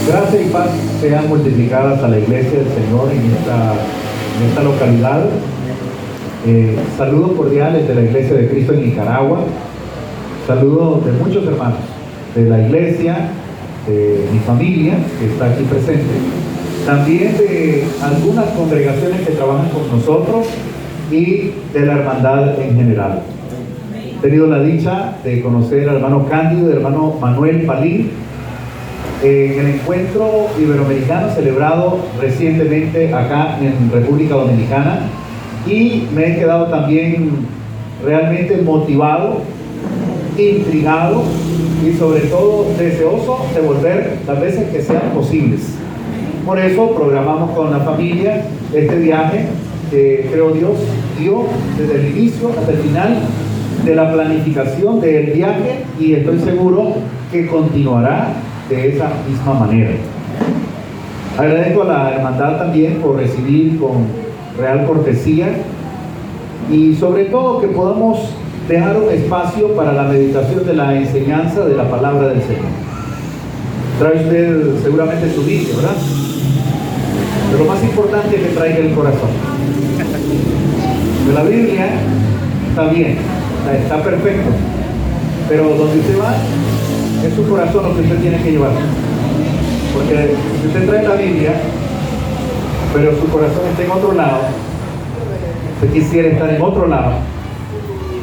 Gracia y paz sean multiplicadas a la iglesia del Señor en esta localidad. Saludos cordiales de la Iglesia de Cristo en Nicaragua. Saludos de muchos hermanos de la iglesia, de mi familia que está aquí presente. También de algunas congregaciones que trabajan con nosotros y de la hermandad en general. He tenido la dicha de conocer al hermano Cándido y al hermano Manuel Palín en el encuentro iberoamericano celebrado recientemente acá en República Dominicana, y me he quedado también realmente motivado, intrigado y sobre todo deseoso de volver las veces que sean posibles. Por eso programamos con la familia este viaje que creo Dios dio desde el inicio hasta el final de la planificación del viaje, y estoy seguro que continuará de esa misma manera. Agradezco a la hermandad también por recibir con real cortesía, y sobre todo que podamos dejar un espacio para la meditación de la enseñanza de la palabra del Señor. Trae usted seguramente su Biblia, ¿verdad? Pero lo más importante es que traiga el corazón. De la Biblia está bien, está perfecto, pero donde usted va es su corazón lo que usted tiene que llevar. Porque si usted trae la Biblia pero su corazón está en otro lado, usted quisiera estar en otro lado,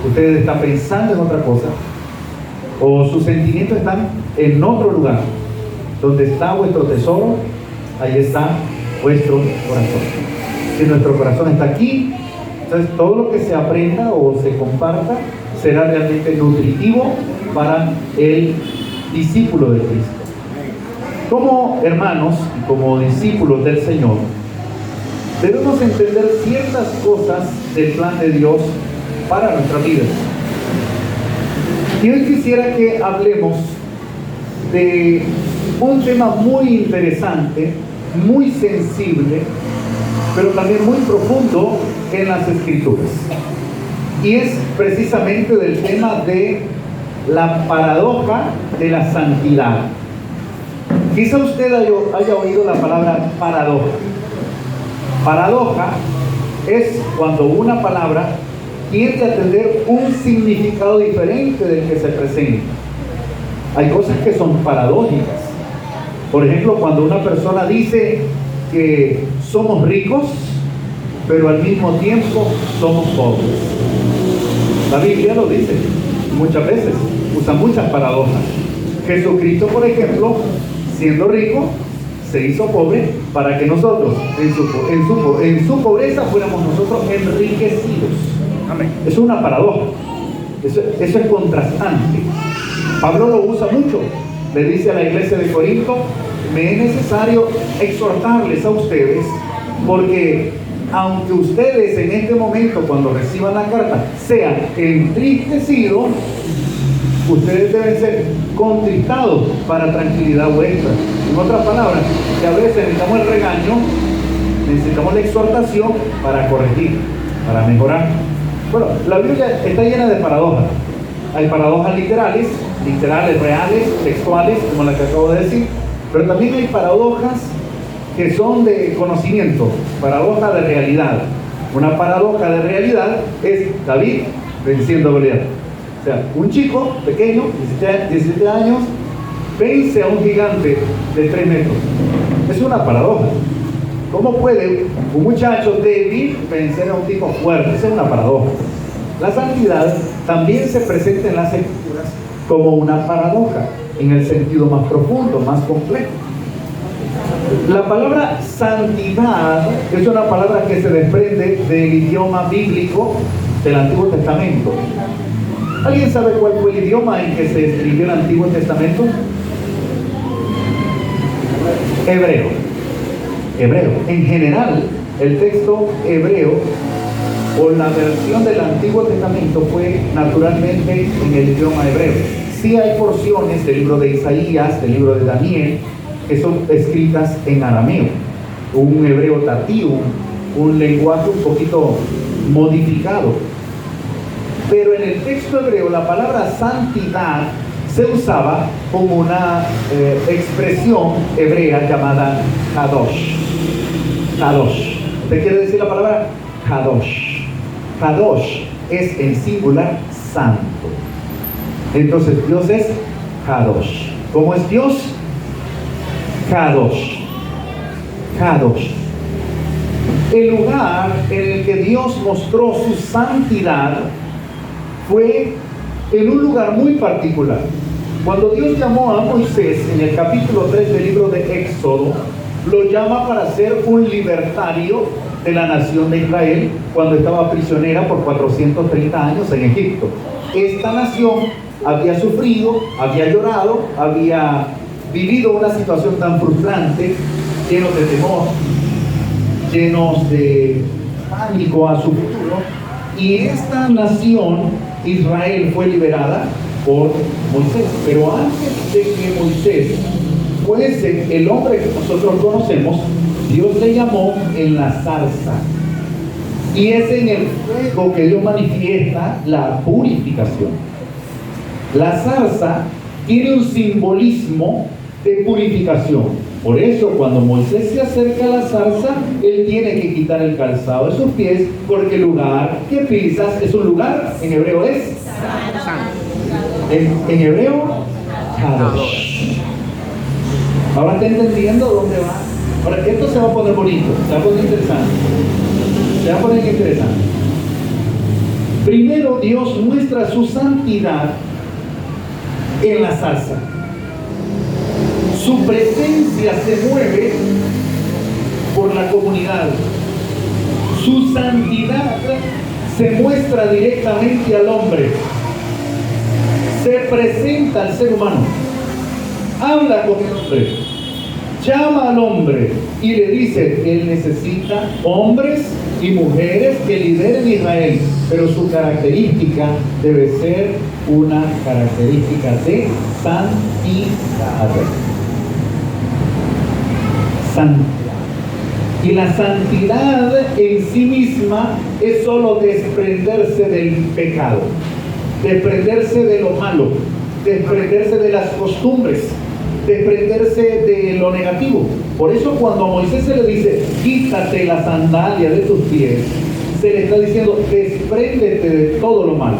usted está pensando en otra cosa, o sus sentimientos están en otro lugar, donde está vuestro tesoro, ahí está vuestro corazón. Si nuestro corazón está aquí, entonces todo lo que se aprenda o se comparta será realmente nutritivo para el discípulo de Cristo. Como hermanos y como discípulos del Señor, debemos entender ciertas cosas del plan de Dios para nuestra vida. Y hoy quisiera que hablemos de un tema muy interesante, muy sensible, pero también muy profundo en las Escrituras. Y es precisamente del tema de la paradoja de la santidad. Quizá usted haya oído la palabra paradoja. Paradoja es cuando una palabra tiende a tener un significado diferente del que se presenta. Hay cosas que son paradójicas. Por ejemplo, cuando una persona dice que somos ricos, pero al mismo tiempo somos pobres. La Biblia lo dice muchas veces, usa muchas paradojas. Jesucristo, por ejemplo, siendo rico, se hizo pobre para que nosotros, en su pobreza, fuéramos nosotros enriquecidos. Amén. Eso es una paradoja. Eso es contrastante. Pablo lo usa mucho. Le dice a la iglesia de Corinto: me es necesario exhortarles a ustedes, porque aunque ustedes en este momento, cuando reciban la carta, sean entristecidos, ustedes deben ser contristados para tranquilidad vuestra. En otras palabras, que a veces necesitamos el regaño, necesitamos la exhortación para corregir, para mejorar. Bueno, la Biblia está llena de paradojas. Hay paradojas literales, reales, textuales, como la que acabo de decir, pero también hay paradojas que son de conocimiento, paradoja de realidad. Una paradoja de realidad es David venciendo a Goliat. O sea, un chico pequeño, 17 años, vence a un gigante de 3 metros. Es una paradoja. ¿Cómo puede un muchacho débil vencer a un tipo fuerte? Esa es una paradoja. La santidad también se presenta en las Escrituras como una paradoja, en el sentido más profundo, más complejo. La palabra santidad es una palabra que se desprende del idioma bíblico del Antiguo Testamento. ¿Alguien sabe cuál fue el idioma en que se escribió el Antiguo Testamento? Hebreo. En general, el texto hebreo o la versión del Antiguo Testamento fue naturalmente en el idioma hebreo. Sí hay porciones del libro de Isaías, del libro de Daniel, que son escritas en arameo, un hebreo tardío, un lenguaje un poquito modificado. Pero en el texto hebreo la palabra santidad se usaba como una expresión hebrea llamada Kadosh. Kadosh. ¿Usted quiere decir la palabra? Kadosh. Kadosh es en singular santo. Entonces Dios es Kadosh. ¿Cómo es Dios? Kadosh. Kadosh. El lugar en el que Dios mostró su santidad fue en un lugar muy particular. Cuando Dios llamó a Moisés en el capítulo 3 del libro de Éxodo, lo llama para ser un libertario de la nación de Israel cuando estaba prisionera por 430 años en Egipto. Esta nación había sufrido, había llorado, había vivido una situación tan frustrante, llenos de temor, llenos de pánico a su futuro, y esta nación, Israel, fue liberada por Moisés. Pero antes de que Moisés fuese el hombre que nosotros conocemos, Dios le llamó en la zarza, y es en el fuego que Dios manifiesta la purificación. La zarza tiene un simbolismo de purificación. Por eso cuando Moisés se acerca a la zarza, él tiene que quitar el calzado de sus pies, porque el lugar que pisas es un lugar, en hebreo es en hebreo Kadosh. Ahora está entendiendo dónde va. Ahora esto se va a poner bonito, se va a poner interesante. Se va a poner interesante. Primero Dios muestra su santidad en la zarza. Su presencia se mueve por la comunidad. Su santidad se muestra directamente al hombre. Se presenta al ser humano. Habla con el hombre. Llama al hombre y le dice, él necesita hombres y mujeres que lideren Israel, pero su característica debe ser una característica de santidad. Santidad. Y la santidad en sí misma es solo desprenderse del pecado, desprenderse de lo malo, desprenderse de las costumbres, desprenderse de lo negativo. Por eso cuando a Moisés se le dice, quítate la sandalia de tus pies, se le está diciendo, despréndete de todo lo malo.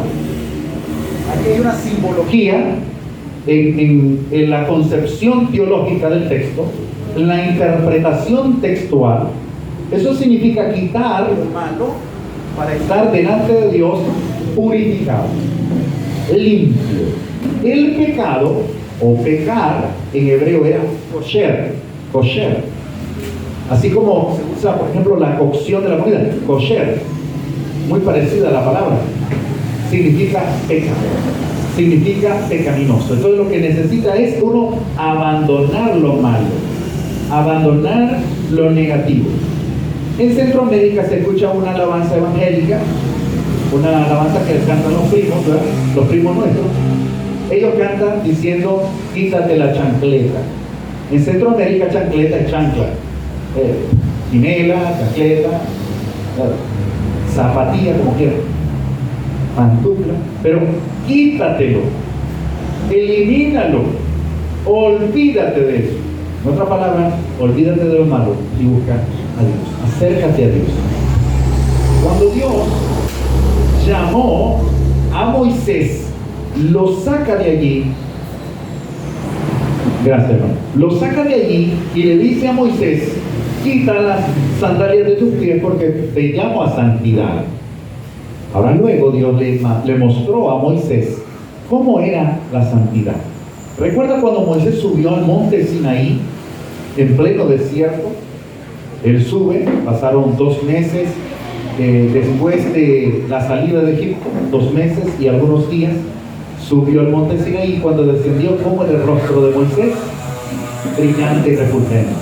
Aquí hay una simbología en la concepción teológica del texto, en la interpretación textual. Eso significa quitar lo malo para estar delante de Dios purificado, limpio. El pecado o pecar en hebreo era kosher, kosher. Así como se usa, por ejemplo, la cocción de la comida, kosher, muy parecida a la palabra, significa pecado, significa pecaminoso. Entonces lo que necesita es uno abandonar lo malo, abandonar lo negativo. En Centroamérica se escucha una alabanza evangélica, una alabanza que cantan los primos, ¿verdad? Los primos nuestros. Ellos cantan diciendo, quítate la chancleta. En Centroamérica chancleta es chancla, quinela, chancleta, zapatilla, como quieran, pantufla, pero quítatelo, elimínalo, olvídate de eso. En otra palabra, olvídate de lo malo y busca a Dios, acércate a Dios. Cuando Dios llamó a Moisés, lo saca de allí, gracias hermano, lo saca de allí y le dice a Moisés, quita las sandalias de tus pies porque te llamo a santidad. Ahora luego Dios le mostró a Moisés cómo era la santidad. ¿Recuerda cuando Moisés subió al monte Sinaí en pleno desierto? Él sube, pasaron 2 meses después de la salida de Egipto, 2 meses y algunos días. Subió al monte Sinaí y cuando descendió, ¿cómo era el rostro de Moisés? Brillante y refulgente,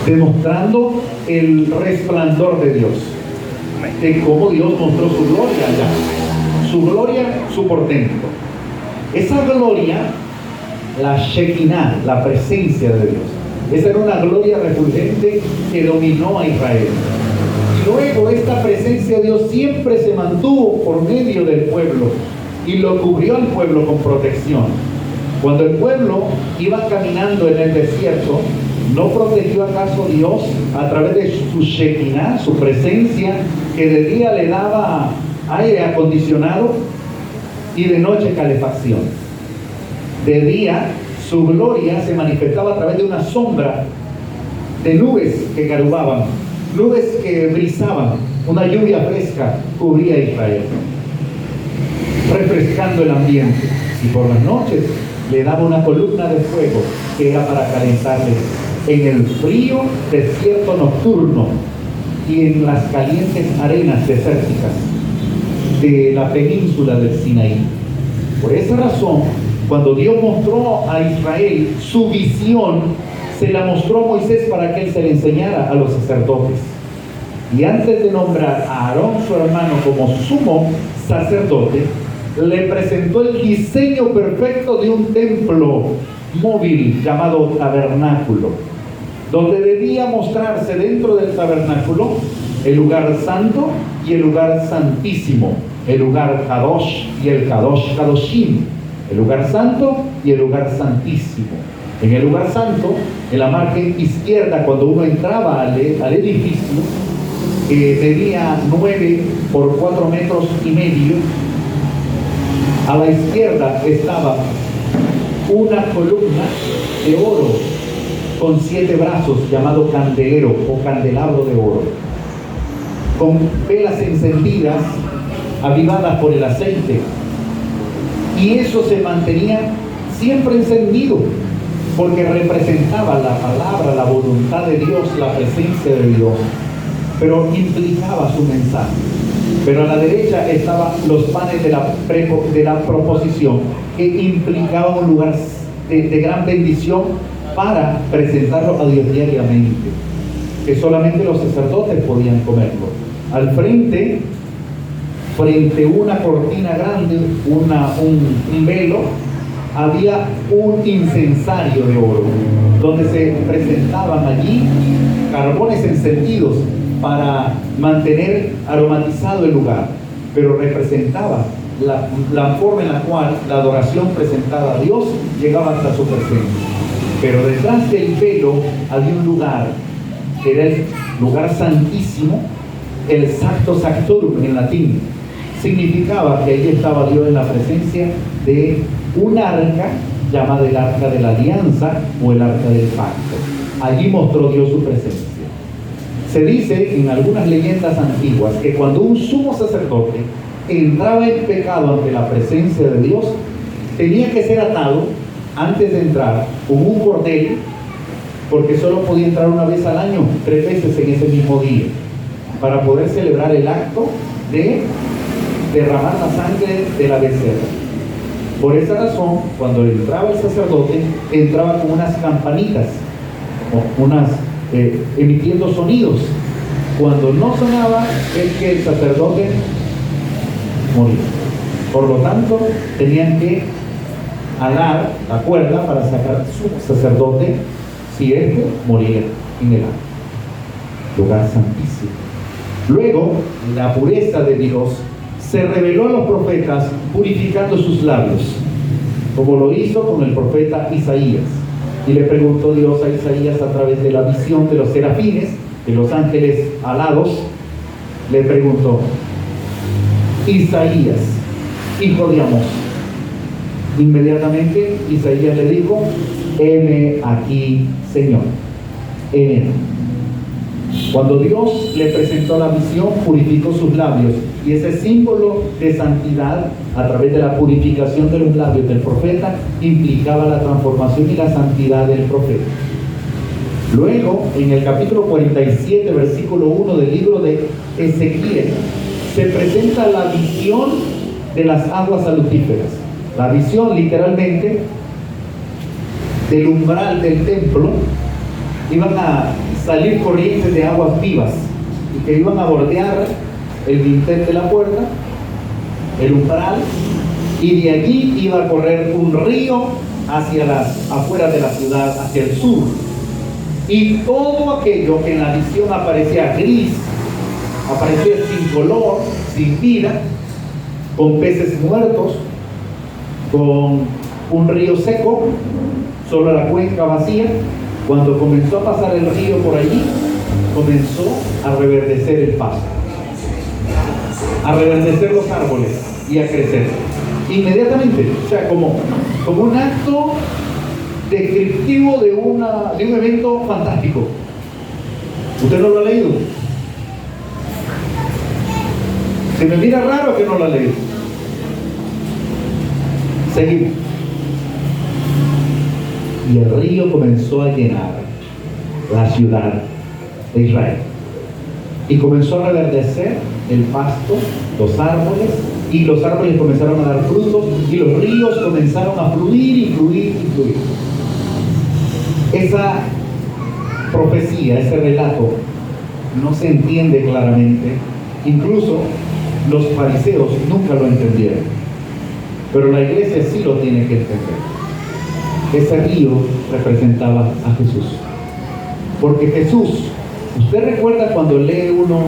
demostrando el resplandor de Dios, de cómo Dios mostró su gloria allá, su gloria, su portento. Esa gloria, la Shekinah, la presencia de Dios, esa era una gloria refulgente que dominó a Israel. Y luego esta presencia de Dios siempre se mantuvo por medio del pueblo. y lo cubrió al pueblo con protección. Cuando el pueblo iba caminando en el desierto, ¿no protegió acaso Dios a través de su Shekinah, su presencia, que de día le daba aire acondicionado y de noche calefacción? De día su gloria se manifestaba a través de una sombra de nubes que garubaban, nubes que brizaban, una lluvia fresca cubría a Israel, refrescando el ambiente. Y por las noches le daba una columna de fuego que era para calentarles en el frío desierto nocturno y en las calientes arenas desérticas de la península del Sinaí. Por esa razón, cuando Dios mostró a Israel su visión, se la mostró a Moisés para que él se la enseñara a los sacerdotes. Y antes de nombrar a Aarón, su hermano, como sumo sacerdote, le presentó el diseño perfecto de un templo móvil llamado tabernáculo, donde debía mostrarse dentro del tabernáculo el lugar santo y el lugar santísimo, el lugar Kadosh y el Kadosh Kadoshim, el lugar santo y el lugar santísimo. En el lugar santo, en la margen izquierda, cuando uno entraba al edificio, medía 9 por 4 metros y medio. A la izquierda estaba una columna de oro con 7 brazos, llamado candelero o candelabro de oro, con velas encendidas, avivadas por el aceite, y eso se mantenía siempre encendido, porque representaba la palabra, la voluntad de Dios, la presencia de Dios, pero implicaba su mensaje. Pero a la derecha estaban los panes de la proposición, que implicaba un lugar de gran bendición para presentarlo a Dios diariamente, que solamente los sacerdotes podían comerlo. Al frente a una cortina grande, un velo, había un incensario de oro, donde se presentaban allí carbones encendidos para mantener aromatizado el lugar, pero representaba la forma en la cual la adoración presentada a Dios llegaba hasta su presencia. Pero detrás del velo había un lugar, que era el lugar santísimo, el Sacro Sanctorum en latín. Significaba que allí estaba Dios en la presencia de un arca llamada el Arca de la Alianza o el Arca del Pacto. Allí mostró Dios su presencia. Se dice en algunas leyendas antiguas que cuando un sumo sacerdote entraba en pecado ante la presencia de Dios, tenía que ser atado antes de entrar con un cordel, porque solo podía entrar una vez al año, 3 veces en ese mismo día, para poder celebrar el acto de derramar la sangre de la becerra. Por esa razón, cuando entraba el sacerdote, entraba con unas campanitas, emitiendo sonidos. Cuando no sonaba, es que el sacerdote moría. Por lo tanto, tenían que alar la cuerda para sacar a su sacerdote si éste moría en el lugar santísimo. Luego, la pureza de Dios se reveló a los profetas purificando sus labios, como lo hizo con el profeta Isaías. Y le preguntó Dios a Isaías a través de la visión de los serafines, de los ángeles alados, le preguntó: Isaías, hijo de Amós. Inmediatamente Isaías le dijo: heme aquí, Señor, heme. Cuando Dios le presentó la visión, purificó sus labios, y ese símbolo de santidad a través de la purificación de los labios del profeta implicaba la transformación y la santidad del profeta. Luego, en el capítulo 47, versículo 1 del libro de Ezequiel, se presenta la visión de las aguas salutíferas. La visión, literalmente, del umbral del templo, iban a salir corrientes de aguas vivas y que iban a bordear el dintel de la puerta, el umbral, y de allí iba a correr un río hacia las afueras de la ciudad, hacia el sur. Y todo aquello que en la visión aparecía gris, aparecía sin color, sin vida, con peces muertos, con un río seco, solo la cuenca vacía. Cuando comenzó a pasar el río por allí, comenzó a reverdecer el pasto, a reverdecer los árboles y a crecer. Inmediatamente, o sea, como un acto descriptivo de un evento fantástico. ¿Usted no lo ha leído? Se me mira raro que no lo ha leído. Seguimos. Y el río comenzó a llenar la ciudad de Israel. Y comenzó a reverdecer el pasto, los árboles, y los árboles comenzaron a dar frutos, y los ríos comenzaron a fluir y fluir y fluir. Esa profecía, ese relato, no se entiende claramente. Incluso los fariseos nunca lo entendieron. Pero la iglesia sí lo tiene que entender. Ese río representaba a Jesús. Porque Jesús, usted recuerda cuando lee uno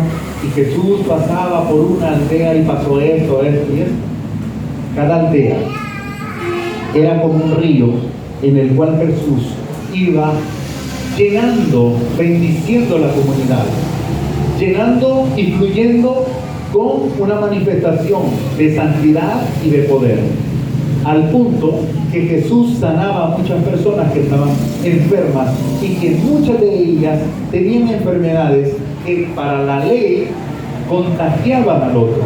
y Jesús pasaba por una aldea y pasó esto y esto. Cada aldea era como un río en el cual Jesús iba llenando, bendiciendo la comunidad, llenando y fluyendo con una manifestación de santidad y de poder, al punto que Jesús sanaba a muchas personas que estaban enfermas y que muchas de ellas tenían enfermedades que para la ley contagiaban al otro.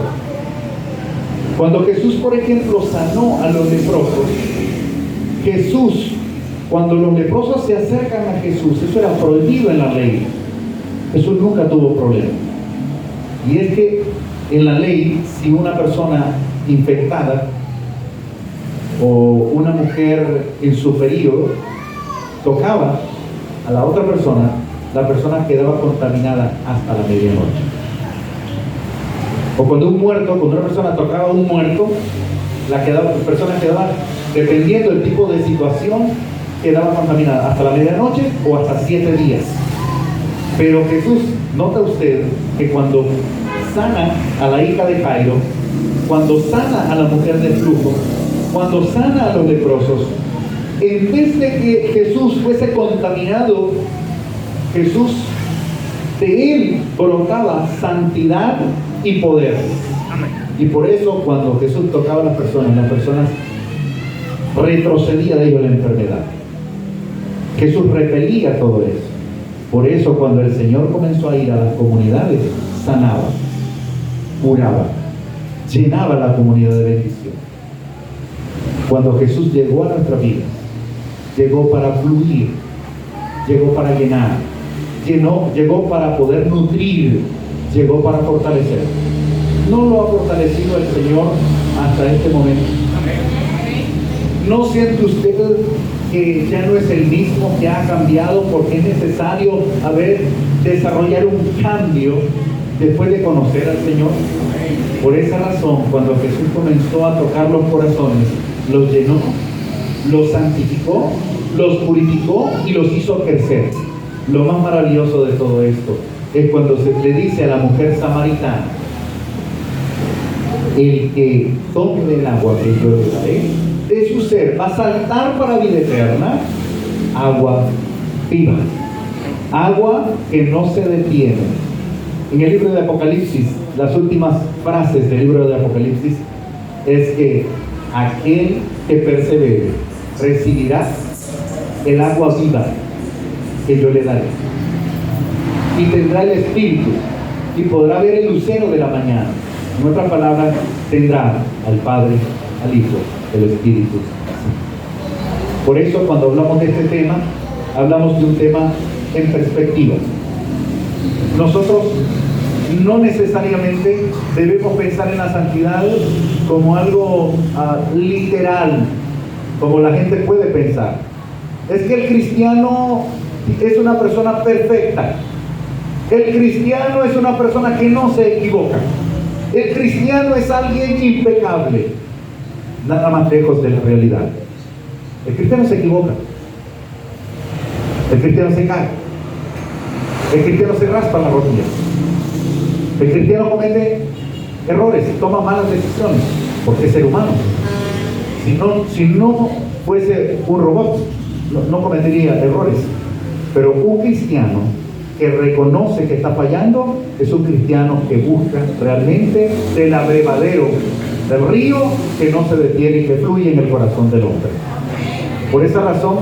Cuando Jesús, por ejemplo, sanó a los leprosos, Jesús, cuando los leprosos se acercan a Jesús, eso era prohibido en la ley. Jesús nunca tuvo problema. Y es que en la ley, si una persona infectada o una mujer en su periodo tocaba a la otra persona, la persona quedaba contaminada hasta la medianoche. O cuando una persona tocaba a un muerto, la persona quedaba, dependiendo del tipo de situación, quedaba contaminada hasta la medianoche o hasta 7 días. Pero Jesús, nota usted que cuando sana a la hija de Jairo, cuando sana a la mujer de flujo, cuando sana a los leprosos, en vez de que Jesús fuese contaminado, Jesús, de él brotaba santidad y poder. Y por eso cuando Jesús tocaba a las personas retrocedía de ellos la enfermedad. Jesús repelía todo eso. Por eso cuando el Señor comenzó a ir a las comunidades, sanaba, curaba, llenaba la comunidad de bendición. Cuando Jesús llegó a nuestra vida, llegó para fluir, llegó para llenar, llegó para poder nutrir, llegó para fortalecer. No lo ha fortalecido el Señor hasta este momento. ¿No siente usted que ya no es el mismo, que ha cambiado, porque es necesario desarrollar un cambio después de conocer al Señor? Por esa razón, cuando Jesús comenzó a tocar los corazones, los llenó, los santificó, los purificó y los hizo crecer. Lo más maravilloso de todo esto es cuando se le dice a la mujer samaritana: el que tome del agua que yo le daré, de su ser va a saltar para vida eterna, agua viva, agua que no se detiene. En el libro de Apocalipsis, las últimas frases del libro de Apocalipsis es que aquel que persevere recibirá el agua viva que yo le daré, y tendrá el Espíritu y podrá ver el lucero de la mañana. En otras palabras, tendrá al Padre, al Hijo, el Espíritu. Por eso cuando hablamos de este tema, hablamos de un tema en perspectiva. Nosotros no necesariamente debemos pensar en la santidad como algo literal, como la gente puede pensar. Es que el cristiano es una persona perfecta. El cristiano es una persona que no se equivoca. El cristiano es alguien impecable. Nada más lejos de la realidad. El cristiano se equivoca. El cristiano se cae. El cristiano se raspa las rodillas. El cristiano comete errores, toma malas decisiones, porque es ser humano. Si no fuese un robot, no cometería errores. Pero un cristiano que reconoce que está fallando es un cristiano que busca realmente del abrevadero, del río que no se detiene y que fluye en el corazón del hombre. Por esa razón,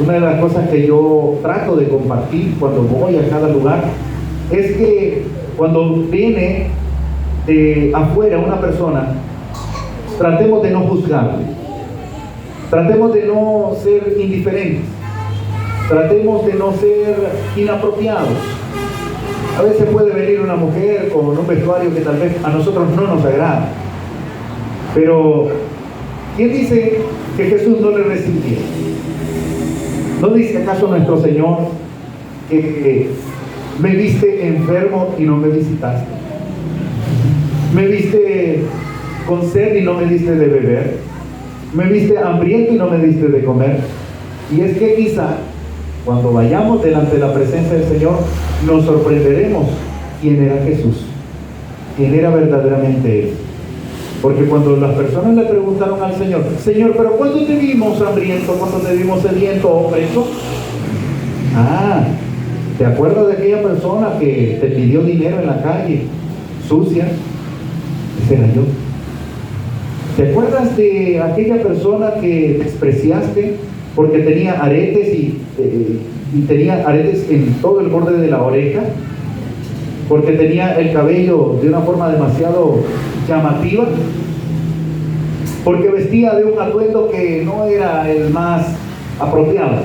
una de las cosas que yo trato de compartir cuando voy a cada lugar es que cuando viene de afuera una persona, tratemos de no juzgarle, tratemos de no ser indiferentes, tratemos de no ser inapropiados. A veces puede venir una mujer con un vestuario que tal vez a nosotros no nos agrada, pero ¿quién dice que Jesús no le recibiría? ¿No dice acaso nuestro Señor que me viste enfermo y no me visitaste? ¿Me viste con sed y no me diste de beber? ¿Me viste hambriento y no me diste de comer? Y es que quizá cuando vayamos delante de la presencia del Señor nos sorprenderemos quién era Jesús, quién era verdaderamente Él. Porque cuando las personas le preguntaron al Señor, Señor, ¿pero cuándo te vimos hambriento, cuándo te vimos sediento o preso? ¿Te acuerdas de aquella persona que te pidió dinero en la calle, sucia? Ese era yo. ¿Te acuerdas de aquella persona que despreciaste porque tenía aretes y tenía aretes en todo el borde de la oreja? Porque tenía el cabello de una forma demasiado llamativa, porque vestía de un atuendo que no era el más apropiado.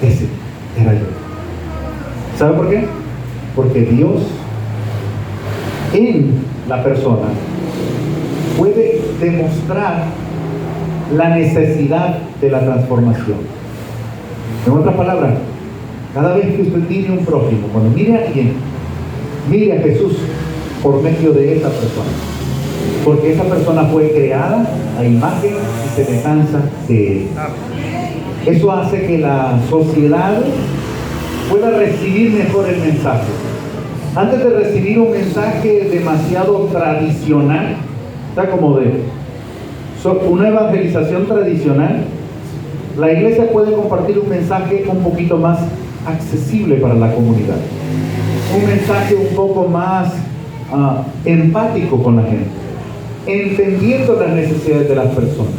Ese era yo. ¿Sabe por qué? Porque Dios en la persona puede demostrar la necesidad de la transformación. En otras palabras, cada vez que usted mire a un prójimo, cuando mire a alguien, mire a Jesús por medio de esa persona, porque esa persona fue creada a imagen y semejanza de Él. Eso hace que la sociedad pueda recibir mejor el mensaje. Antes de recibir un mensaje demasiado tradicional, está como de una evangelización tradicional, la iglesia puede compartir un mensaje un poquito más accesible para la comunidad, un mensaje un poco más empático con la gente, entendiendo las necesidades de las personas.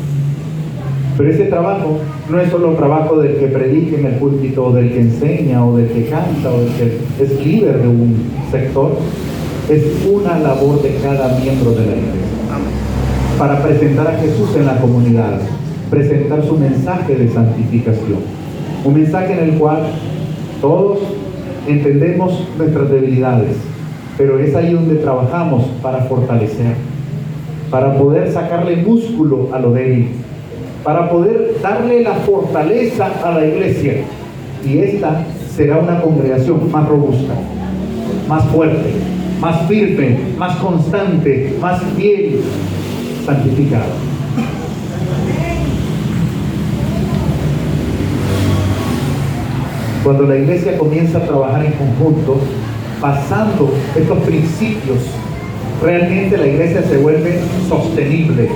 Pero ese trabajo no es solo trabajo del que predica en el púlpito, o del que enseña, o del que canta, o del que es líder de un sector. Es una labor de cada miembro de la iglesia para presentar a Jesús en la comunidad, presentar su mensaje de santificación, un mensaje en el cual todos entendemos nuestras debilidades, pero es ahí donde trabajamos para fortalecer, para poder sacarle músculo a lo débil, para poder darle la fortaleza a la iglesia, y esta será una congregación más robusta, más fuerte, más firme, más constante, más fiel, santificada. Cuando la iglesia comienza a trabajar en conjunto, pasando estos principios, realmente la iglesia se vuelve sostenible,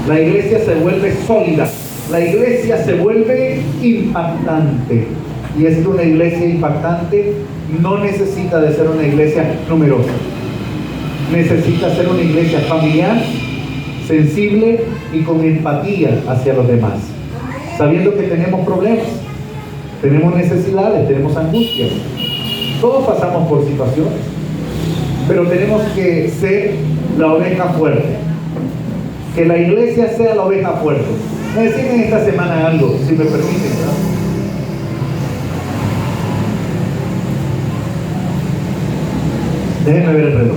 la iglesia se vuelve sólida, la iglesia se vuelve impactante. Y es que una iglesia impactante no necesita de ser una iglesia numerosa, necesita ser una iglesia familiar, sensible y con empatía hacia los demás, sabiendo que tenemos problemas, tenemos necesidades, tenemos angustias, todos pasamos por situaciones, pero tenemos que ser la oveja fuerte, que la iglesia sea la oveja fuerte. Me decían en esta semana algo, si me permiten, ¿no? Déjenme ver el reloj.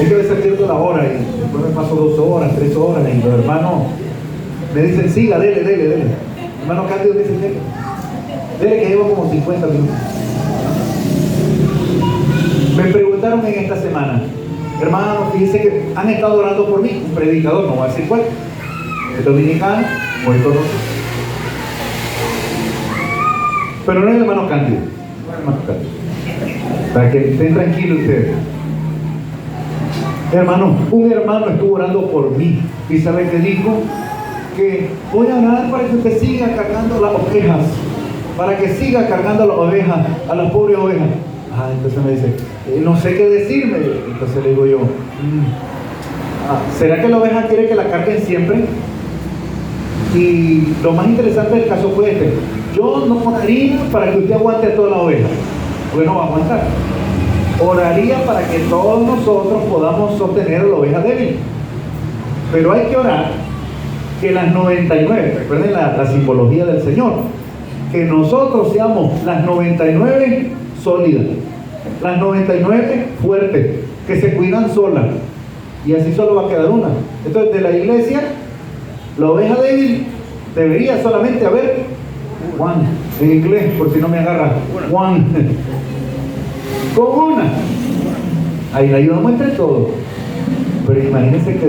Es que a veces pierdo la hora y después me paso 2 horas, 3 horas y los hermanos me dicen, siga, dele. Hermano Cándido dice, dele que llevo como 50 minutos. Me preguntaron en esta semana, hermano, fíjense que han estado orando por mí, un predicador, no voy a decir cuál, es dominicano, muy conocido. Pero no es el hermano Cándido, para que estén tranquilos ustedes. Hermano, un hermano estuvo orando por mí y ¿sabe qué dijo? Que voy a orar para que usted siga cargando las ovejas, para que siga cargando las ovejas, a las pobres ovejas. Entonces me dice, no sé qué decirme. Entonces le digo yo, ¿será que la oveja quiere que la carguen siempre? Y lo más interesante del caso fue este: yo no oraría para que usted aguante a toda la oveja, porque no va a aguantar. Oraría para que todos nosotros podamos sostener a la oveja débil. Pero hay que orar que las 99, recuerden la simbología del Señor, que nosotros seamos las 99 sólidas, las 99 fuertes, que se cuidan solas, y así solo va a quedar una. Entonces, de la iglesia, la oveja débil debería solamente haber one, en inglés, por si no me agarra, one, con una. Ahí la ayudamos entre todos. Pero imagínense que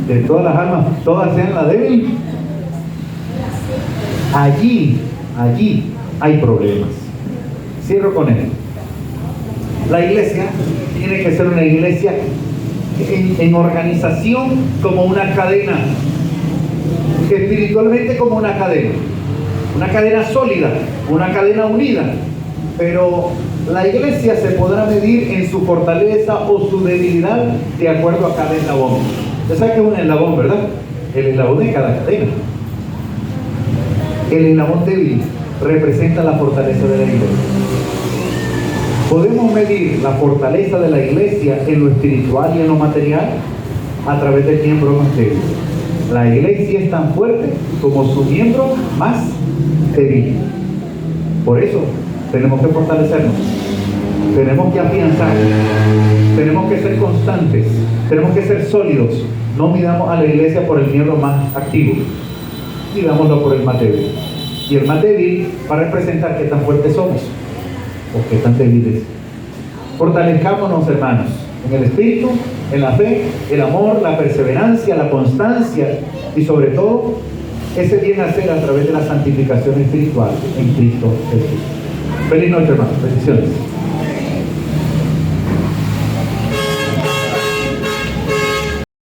de todas las almas, todas sean la débil. Allí hay problemas. Cierro con esto. La iglesia tiene que ser una iglesia en organización, como una cadena, espiritualmente como una cadena sólida, una cadena unida. Pero la iglesia se podrá medir en su fortaleza o su debilidad de acuerdo a cada eslabón. Usted sabe que es un eslabón, ¿verdad? El eslabón de cada cadena. El eslabón débil representa la fortaleza de la iglesia. Podemos medir la fortaleza de la iglesia en lo espiritual y en lo material a través del miembro más débil. La iglesia es tan fuerte como su miembro más débil. Por eso tenemos que fortalecernos, tenemos que afianzar, tenemos que ser constantes, tenemos que ser sólidos. No midamos a la iglesia por el miembro más activo, midámoslo por el más débil. Y el más débil va a representar qué tan fuertes somos o qué tan débiles. Fortalezcámonos, hermanos, en el espíritu, en la fe, el amor, la perseverancia, la constancia y sobre todo ese bien hacer a través de la santificación espiritual en Cristo Jesús. Feliz noche, hermanos. Bendiciones.